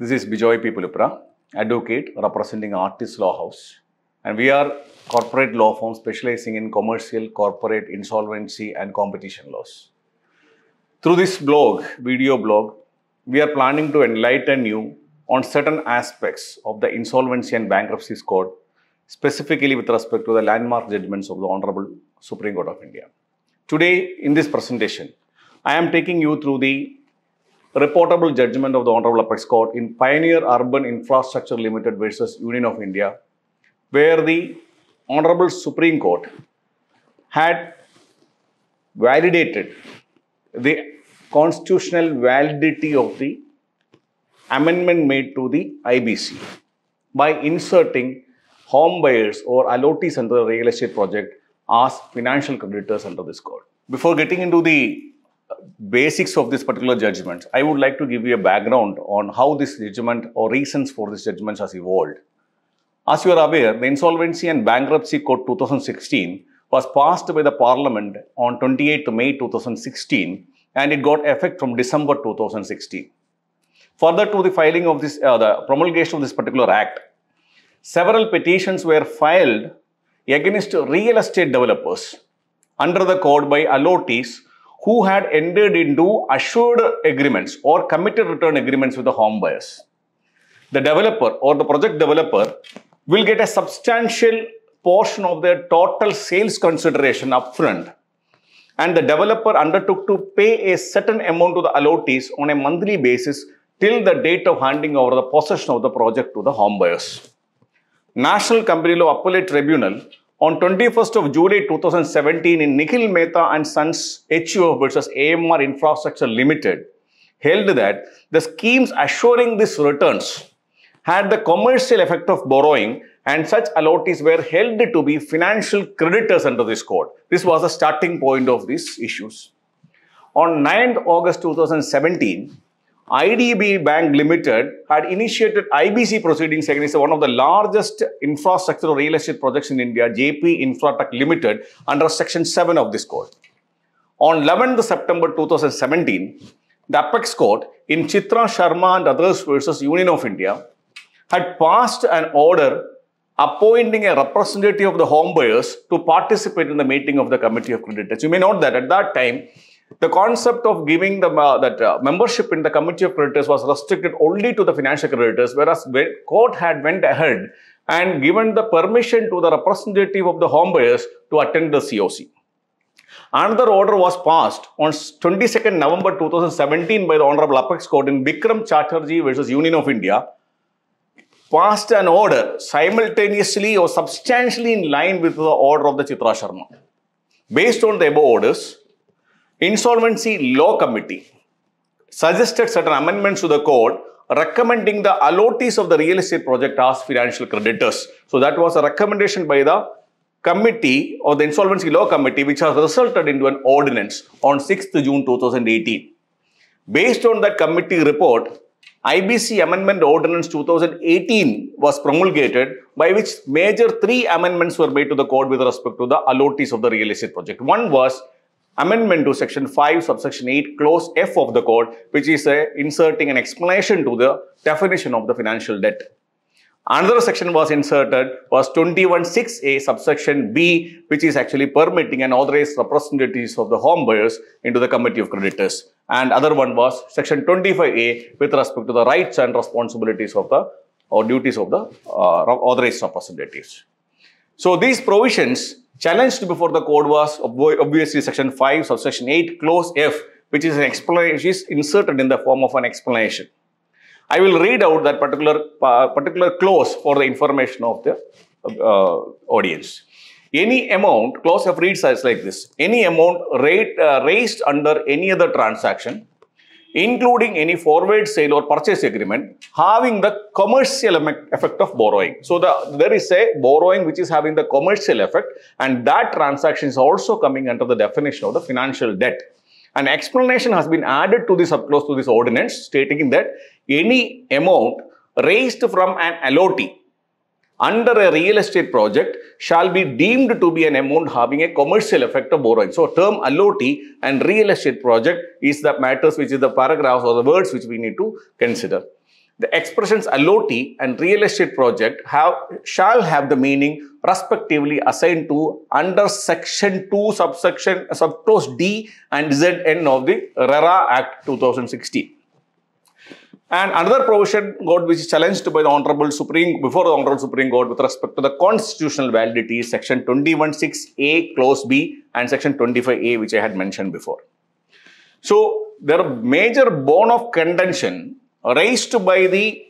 This is Bijoy P Pulipra, advocate representing Artis Law House, and we are corporate law firm specializing in commercial, corporate, insolvency and competition laws. Through this video blog, we are planning to enlighten you on certain aspects of the Insolvency and Bankruptcy Code, specifically with respect to the landmark judgments of the Honorable Supreme Court of India. Today, in this presentation, I am taking you through the reportable judgment of the Honorable Apex Court in Pioneer Urban Infrastructure Limited versus Union of India, where the Honorable Supreme Court had validated the constitutional validity of the amendment made to the IBC by inserting homebuyers or allottees under the real estate project as financial creditors under this code. Before getting into the basics of this particular judgment, I would like to give you a background on how this judgment or reasons for this judgment has evolved. As you are aware, the Insolvency and Bankruptcy Code 2016 was passed by the Parliament on 28th May 2016 and it got effect from December 2016. Further to the filing of this, the promulgation of this particular act, several petitions were filed against real estate developers under the code by allottees who had entered into assured agreements or committed return agreements with the home buyers. The developer or the project developer will get a substantial portion of their total sales consideration upfront, and the developer undertook to pay a certain amount to the allottees on a monthly basis till the date of handing over the possession of the project to the home buyers. National Company Law Appellate Tribunal on 21st of July 2017 in Nikhil Mehta and Sons HUF versus AMR Infrastructure Limited held that the schemes assuring these returns had the commercial effect of borrowing and such allottees were held to be financial creditors under this code. This was the starting point of these issues. On 9th August 2017, IDB Bank Limited had initiated IBC proceedings against one of the largest infrastructure real estate projects in India, JP Infratech Limited, under Section 7 of this code. On 11th September 2017, the Apex Court in Chitra Sharma and others versus Union of India had passed an order appointing a representative of the home buyers to participate in the meeting of the Committee of Creditors. You may note that at that time, the concept of giving the membership in the Committee of Creditors was restricted only to the financial creditors, whereas the court had went ahead and given the permission to the representative of the home buyers to attend the COC. Another order was passed on 22nd November 2017 by the Honorable Apex Court in Bikram Chatterjee versus Union of India, passed an order simultaneously or substantially in line with the order of the Chitra Sharma. Based on the above orders, Insolvency Law Committee suggested certain amendments to the code recommending the allottees of the real estate project as financial creditors. So that was a recommendation by the committee or the Insolvency Law Committee, which has resulted into an ordinance on 6th June 2018. Based on that committee report, IBC Amendment Ordinance 2018 was promulgated, by which major 3 amendments were made to the code with respect to the allottees of the real estate project. One was amendment to Section 5, subsection 8, clause F of the code, which is inserting an explanation to the definition of the financial debt. Another section was inserted was 21(6)(a), subsection B, which is actually permitting an authorized representatives of the home buyers into the Committee of Creditors. And other one was Section 25(a) with respect to the rights and responsibilities of the or duties of the authorized representatives. So these provisions challenged before the code was obviously Section 5, subsection 8, clause F, which is an explanation, which is inserted in the form of an explanation. I will read out that particular clause for the information of the audience. Any amount, clause F reads as like this: any amount raised under any other transaction, including any forward sale or purchase agreement, having the commercial effect of borrowing. So there is a borrowing which is having the commercial effect, and that transaction is also coming under the definition of the financial debt. An explanation has been added to this subclause to this ordinance, stating that any amount raised from an allottee under a real estate project shall be deemed to be an amount having a commercial effect of borrowing. So, term allottee and real estate project is the matters which is the paragraphs or the words which we need to consider. the expressions allotee and real estate project shall have the meaning respectively assigned to under section 2 subclause D and ZN of the RERA Act 2016. And another provision which is challenged by the Honorable Supreme Court with respect to the constitutional validity is section 21(6)(a) clause B and section 25(a) which I had mentioned before. So there are major bone of contention raised by the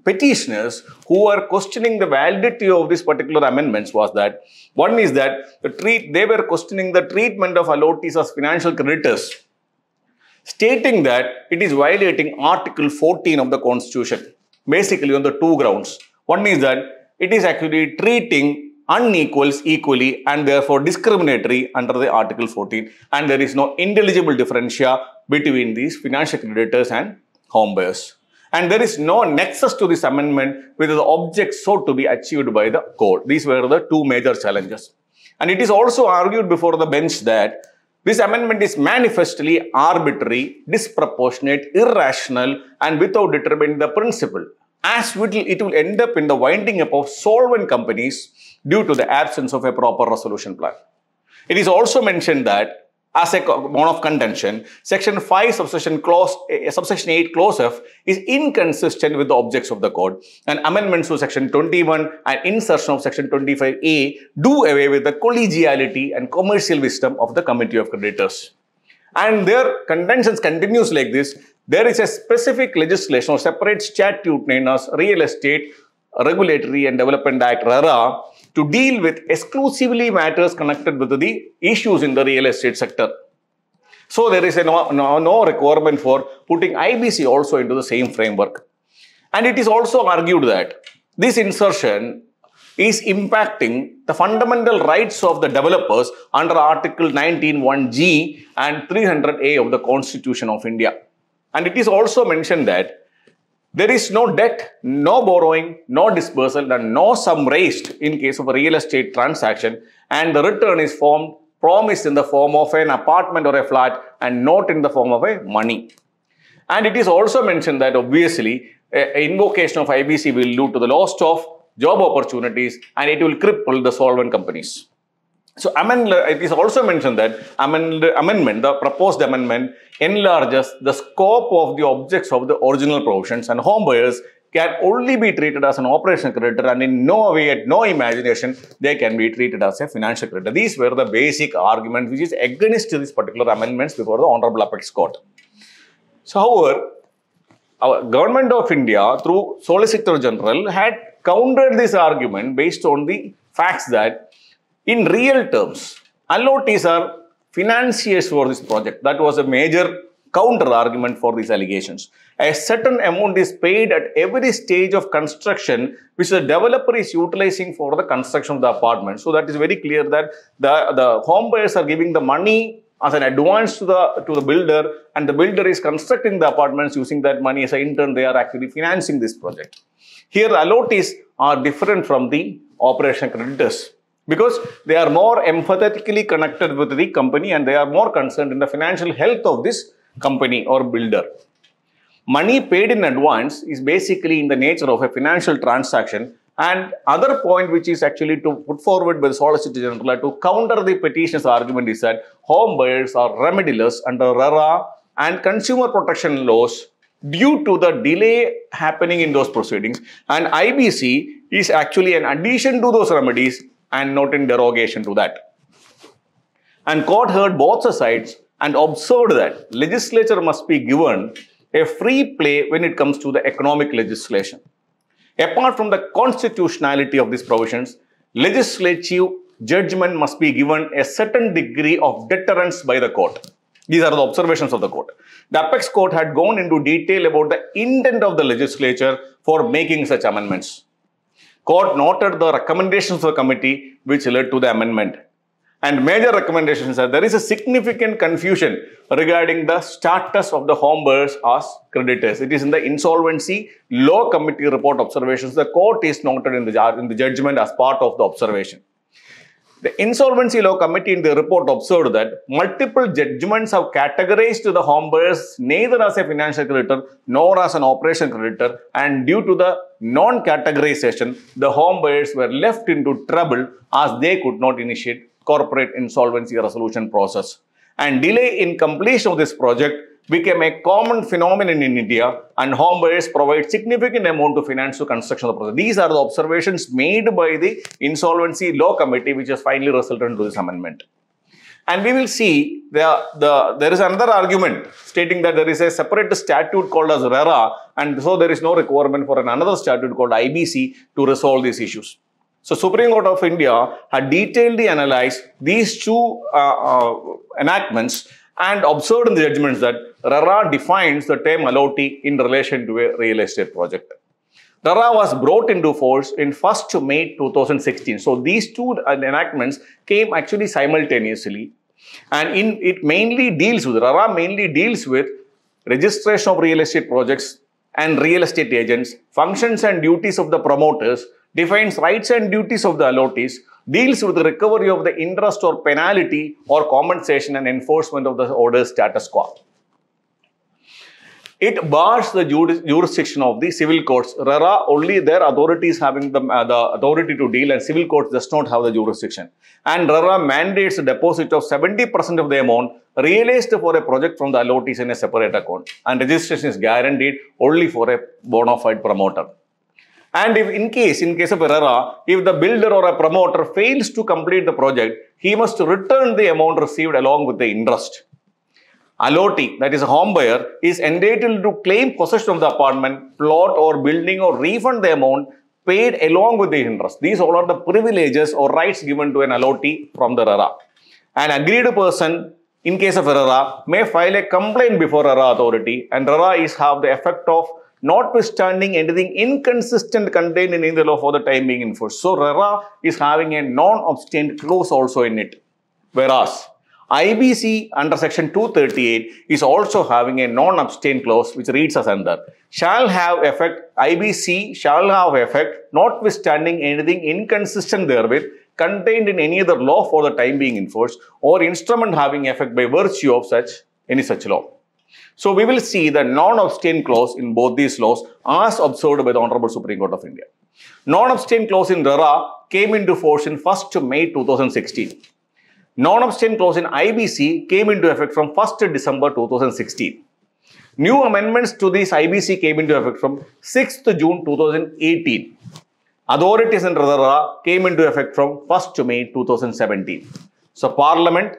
petitioners who are questioning the validity of these particular amendments was that one is that they were questioning the treatment of allottees as financial creditors, stating that it is violating Article 14 of the Constitution, basically on the two grounds. One is that it is actually treating unequals equally and therefore discriminatory under the Article 14, and there is no intelligible differentia between these financial creditors and homebuyers. And there is no nexus to this amendment with the objects sought to be achieved by the court. These were the two major challenges. And it is also argued before the bench that this amendment is manifestly arbitrary, disproportionate, irrational, and without determining the principle, as it will end up in the winding up of solvent companies due to the absence of a proper resolution plan. It is also mentioned that as a bone of contention, section 5 subsection 8 clause F is inconsistent with the objects of the code, and amendments to section 21 and insertion of section 25A do away with the collegiality and commercial wisdom of the committee of creditors. And their contentions continues like this. There is a specific legislation or separate statute known as Real Estate Regulatory and Development Act (RERA) to deal with exclusively matters connected with the issues in the real estate sector. So there is no requirement for putting IBC also into the same framework. And it is also argued that this insertion is impacting the fundamental rights of the developers under Article 19(1)(g) and 300(a) of the Constitution of India. And it is also mentioned that there is no debt, no borrowing, no disbursal, and no sum raised in case of a real estate transaction, and the return is promised in the form of an apartment or a flat and not in the form of a money. And it is also mentioned that obviously invocation of IBC will lead to the loss of job opportunities and it will cripple the solvent companies. So it is also mentioned that the proposed amendment enlarges the scope of the objects of the original provisions, and homebuyers can only be treated as an operational creditor, and in no way, at no imagination, they can be treated as a financial creditor. These were the basic arguments which is against these particular amendments before the Honorable Apex Court. So, however, our Government of India through Solicitor General had countered this argument based on the facts that in real terms, allottees are financiers for this project. That was a major counter argument for these allegations. A certain amount is paid at every stage of construction which the developer is utilizing for the construction of the apartment. So that is very clear that the home buyers are giving the money as an advance to the builder, and the builder is constructing the apartments using that money. As in turn, they are actually financing this project. Here, the allottees are different from the operational creditors, because they are more empathetically connected with the company and they are more concerned in the financial health of this company or builder. Money paid in advance is basically in the nature of a financial transaction. And other point which is actually to put forward by the Solicitor General to counter the petitioner's argument is that home buyers are remediless under RERA and consumer protection laws due to the delay happening in those proceedings. And IBC is actually an addition to those remedies and not in derogation to that. And court heard both the sides and observed that legislature must be given a free play when it comes to the economic legislation. Apart from the constitutionality of these provisions, legislative judgment must be given a certain degree of deterrence by the court. These are the observations of the court. The Apex Court had gone into detail about the intent of the legislature for making such amendments. Court noted the recommendations of the committee which led to the amendment. And major recommendations are there is a significant confusion regarding the status of the home buyers as creditors. It is in the Insolvency Law Committee report observations. The court is noted in the judgment as part of the observation. The Insolvency Law Committee in the report observed that multiple judgments have categorized the homebuyers neither as a financial creditor nor as an operational creditor, and due to the non-categorization, the homebuyers were left into trouble as they could not initiate corporate insolvency resolution process. And delay in completion of this project became a common phenomenon in India, and homebuyers provide significant amount of finance to construction of the project. These are the observations made by the Insolvency Law Committee, which has finally resulted into this amendment. And we will see there is another argument stating that there is a separate statute called as rera, and so there is no requirement for another statute called IBC to resolve these issues. So, Supreme Court of India had detailedly analyzed these two enactments and observed in the judgments that rera defines the term allottee in relation to a real estate project. Rera was brought into force in 1st May 2016. So, these two enactments came actually simultaneously, and rera mainly deals with registration of real estate projects and real estate agents, functions and duties of the promoters, defines rights and duties of the allottees, deals with the recovery of the interest or penalty or compensation and enforcement of the order's status quo. It bars the jurisdiction of the civil courts. RERA, only their authorities having the authority to deal, and civil courts does not have the jurisdiction. And RERA mandates a deposit of 70% of the amount realized for a project from the allottees in a separate account. And registration is guaranteed only for a bona fide promoter. And if in case of RERA, if the builder or a promoter fails to complete the project, he must return the amount received along with the interest. Allottee, that is a home buyer, is entitled to claim possession of the apartment, plot or building or refund the amount paid along with the interest. These all are the privileges or rights given to an allottee from the RERA. An aggrieved person, in case of RERA, may file a complaint before RERA authority, and RERA is have the effect of notwithstanding anything inconsistent contained in the law for the time being enforced. So, RERA is having a non-obstant clause also in it. Whereas, IBC under section 238 is also having a non-obstant clause which reads as under. Shall have effect, IBC shall have effect notwithstanding anything inconsistent therewith contained in any other law for the time being enforced, or instrument having effect by virtue of any such law. So, we will see the non-obstant clause in both these laws as observed by the Honorable Supreme Court of India. Non-obstant clause in RERA came into force in 1st May 2016. Non-obstant clause in IBC came into effect from 1st December 2016. New amendments to this IBC came into effect from 6th June 2018. Authorities in RERA came into effect from 1st May 2017. So, Parliament,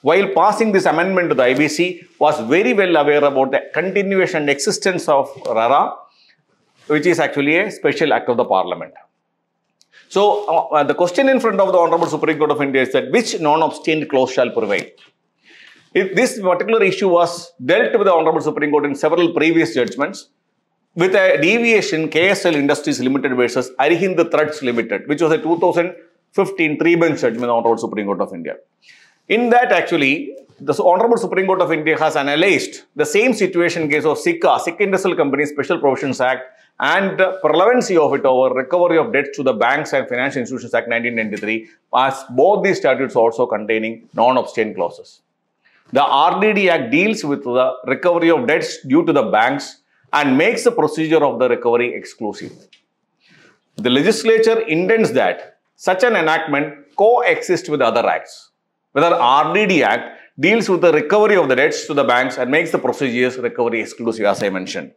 while passing this amendment to the IBC, was very well aware about the continuation and existence of RERA, which is actually a special act of the Parliament. So, the question in front of the Honorable Supreme Court of India is that which non-obstant clause shall prevail? If this particular issue was dealt with the Honorable Supreme Court in several previous judgments, with a deviation KSL Industries Limited versus Arihind Threads Limited, which was a 2015 three-bench judgment of the Honorable Supreme Court of India. In that, actually, the Honorable Supreme Court of India has analyzed the same situation in case of SICA, Sikh Industrial Company Special Provisions Act, and the relevancy of it over recovery of debts to the Banks and Financial Institutions Act 1993, as both these statutes also containing non-obstant clauses. The RDD Act deals with the recovery of debts due to the banks and makes the procedure of the recovery exclusive. The legislature intends that such an enactment coexists with other acts. Whether RDD Act deals with the recovery of the debts to the banks and makes the procedures recovery exclusive, as I mentioned.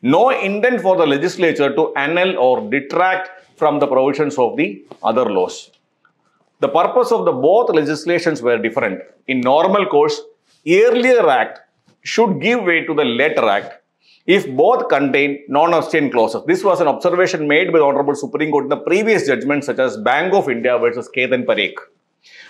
No intent for the legislature to annul or detract from the provisions of the other laws. The purpose of the both legislations were different. In normal course, earlier act should give way to the later act if both contain non-obstant clauses. This was an observation made by the Honorable Supreme Court in the previous judgments such as Bank of India versus Ketan Parekh.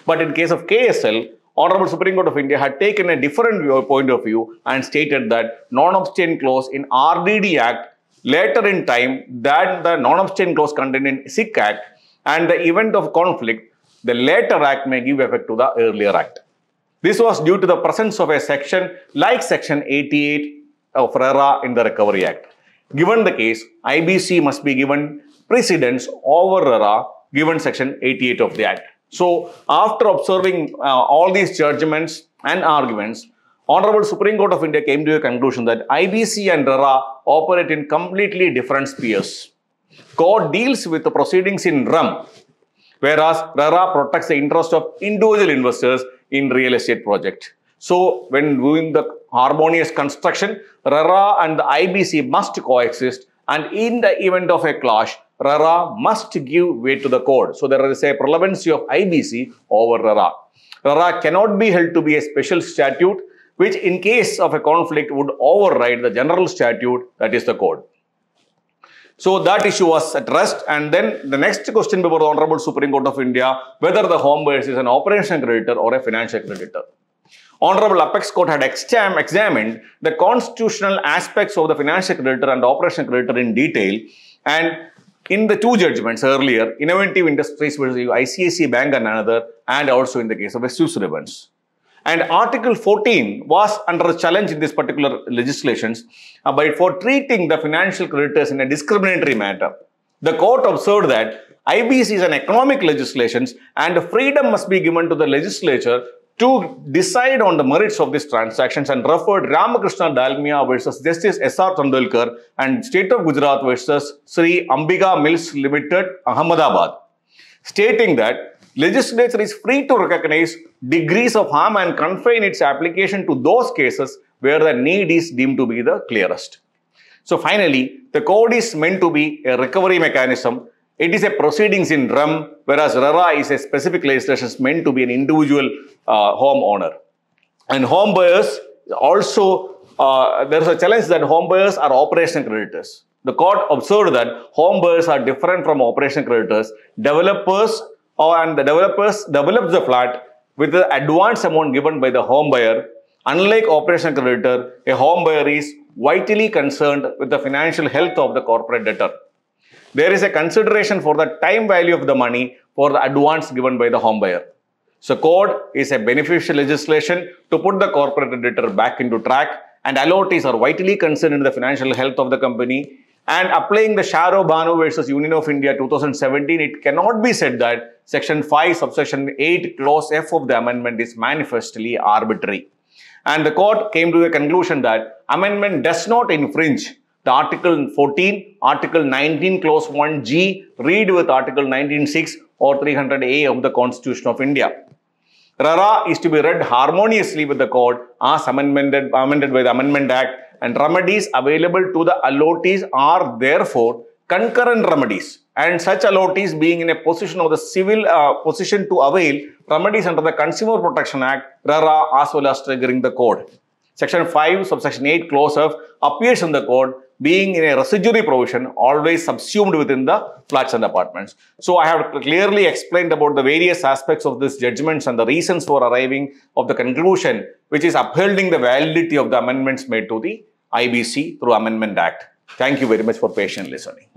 But in case of KSL, Honorable Supreme Court of India had taken a different point of view and stated that non-obstant clause in RDD Act later in time than the non-obstant clause contained in SIC Act, and the event of conflict, the later act may give effect to the earlier act. This was due to the presence of a section like section 88 of RERA in the Recovery Act. Given the case, IBC must be given precedence over RERA given section 88 of the Act. So, after observing all these judgments and arguments, Honorable Supreme Court of India came to a conclusion that IBC and RERA operate in completely different spheres. Court deals with the proceedings in REM, whereas RERA protects the interest of individual investors in real estate project. So, when doing the harmonious construction, RERA and the IBC must coexist, and in the event of a clash, RERA must give way to the code. So, there is a prevalencey of IBC over RERA. RERA cannot be held to be a special statute, which in case of a conflict would override the general statute, that is the code. So, that issue was at rest, and then the next question before the Honorable Supreme Court of India, whether the Homebuyers is an operational creditor or a financial creditor. Honorable Apex Court had examined the constitutional aspects of the financial creditor and operational creditor in detail, and in the two judgments earlier, Innovative Industries versus ICICI Bank and another, and also in the case of Swiss Ribbons. And Article 14 was under a challenge in this particular legislations for treating the financial creditors in a discriminatory manner. The court observed that IBC is an economic legislation and freedom must be given to the legislature to decide on the merits of these transactions, and referred Ramakrishna Dalmia versus Justice S.R. Tendulkar and State of Gujarat versus Sri Ambika Mills Limited, Ahmedabad, stating that legislature is free to recognize degrees of harm and confine its application to those cases where the need is deemed to be the clearest. So finally, the code is meant to be a recovery mechanism. It is a proceedings in REM, whereas RERA is a specific legislation meant to be an individual homeowner. And home buyers also, there is a challenge that home buyers are operational creditors. The court observed that home buyers are different from operational creditors. Developers develop the flat with the advance amount given by the home buyer. Unlike operational creditor, a home buyer is vitally concerned with the financial health of the corporate debtor. There is a consideration for the time value of the money for the advance given by the home buyer. So, code is a beneficial legislation to put the corporate debtor back into track, and allottees are vitally concerned in the financial health of the company. And applying the Sharo Banu versus Union of India 2017, it cannot be said that Section 5, Subsection 8, Clause F of the amendment is manifestly arbitrary. And the court came to the conclusion that amendment does not infringe the Article 14, Article 19, Clause 1G, read with Article 19.6 or 300A of the Constitution of India. RERA is to be read harmoniously with the code as amended by the Amendment Act, and remedies available to the allottees are therefore concurrent remedies, and such allottees being in a position of the civil position to avail remedies under the Consumer Protection Act, RERA, as well as triggering the code. Section 5, Subsection 8, Clause F appears in the code, being in a residuary provision always subsumed within the flats and apartments. So, I have clearly explained about the various aspects of these judgments and the reasons for arriving of the conclusion, which is upholding the validity of the amendments made to the IBC through Amendment Act. Thank you very much for patient listening.